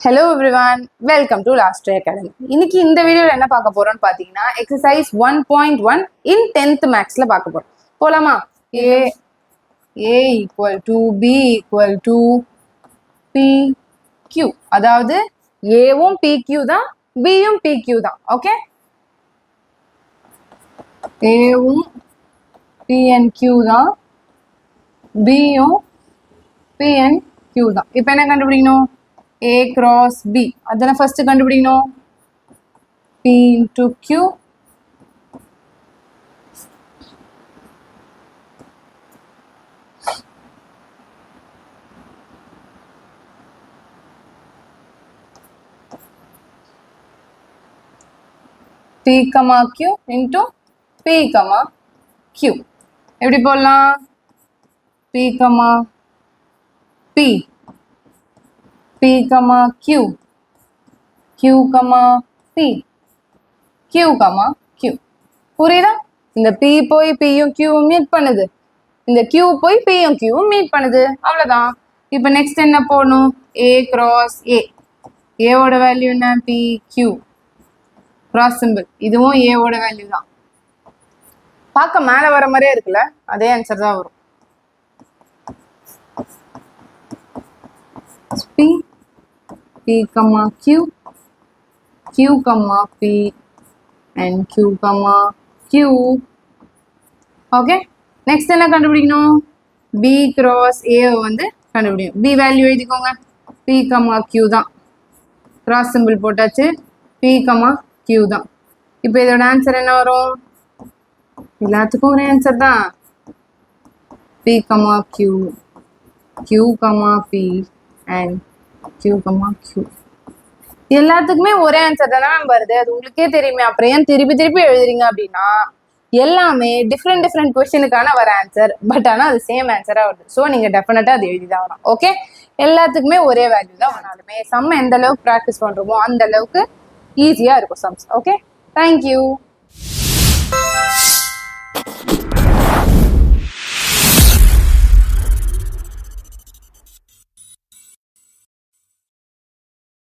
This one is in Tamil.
Hello everyone, welcome to Last Day Academy. இன்னைக்கு இந்த வீடியோல என்ன பார்க்க போறோம்னு பாத்தீங்கன்னா exercise 1.1 in 10th mathsல பார்க்க போறோம். போலாமா? A equal to B equal to PQ. அதாவது A வும் PQ தான், B யும் PQ தான். ஓகே? A வும் P and Q தான், B யும் P and Q தான். இப்போ என்ன கண்டுபிடிக்கணும்? A cross B. அதனை first கண்டுபிடிக்கணும். P into Q. P, Q into P, Q. எப்படி போடலாம்? P, P. P, Q, Q, P, Q, Q. புரியுதா? இந்த P போய் P யும் Q மீட் பண்ணுது, இந்த Q போய் P யும் Q மீட் பண்ணுது, அவ்வளவுதான். இப்போ நெக்ஸ்ட் என்ன போடணும்? A cross A. A ஓட வேல்யூ என்ன? P, Q. கிராஸ் சிம்பிள், இதுவும் A ஓட வேல்யூ தான். பார்க்க மேல வர மாதிரியே இருக்குல்ல, அதே ஆன்சர் தான் வரும். P, P, Q, Q, P, and Q, Q. Okay. Next என்ன கண்டுபிடிக்கணும்? B cross A வந்து கண்டுபிடிக்கணும். B வேல்யூ எழுதிக்கோங்க. P, Q தான். கிராஸ் சிம்பிள் போட்டாச்சு. P, Q தான். இப்போ இதோட ஆன்சர் என்ன வரும்? எல்லாத்துக்கும் ஒரு ஆன்சர் தான். P, Q, Q, P, and Q, Q. எல்லாத்துக்குமே ஒரே ஆன்சர் தானே வருது, அது உங்களுக்கே தெரியுமே. அப்புறம் ஏன் திருப்பி திருப்பி எழுதுறீங்க அப்படின்னா, எல்லாமே டிஃப்ரெண்ட் கொஸ்டினுக்கான வர ஆன்சர், பட் ஆனால் அது சேம் ஆன்சராக வருது. ஸோ நீங்கள் டெஃபினட்டாக அது எழுதி தான் வரும். ஓகே, எல்லாத்துக்குமே ஒரே வேல்யூ தான் வராலுமே சம் எந்த அளவுக்கு ப்ராக்டிஸ் பண்ணுறோமோ அந்த அளவுக்கு ஈஸியாக இருக்கும் சம்ஸ். Okay, thank you.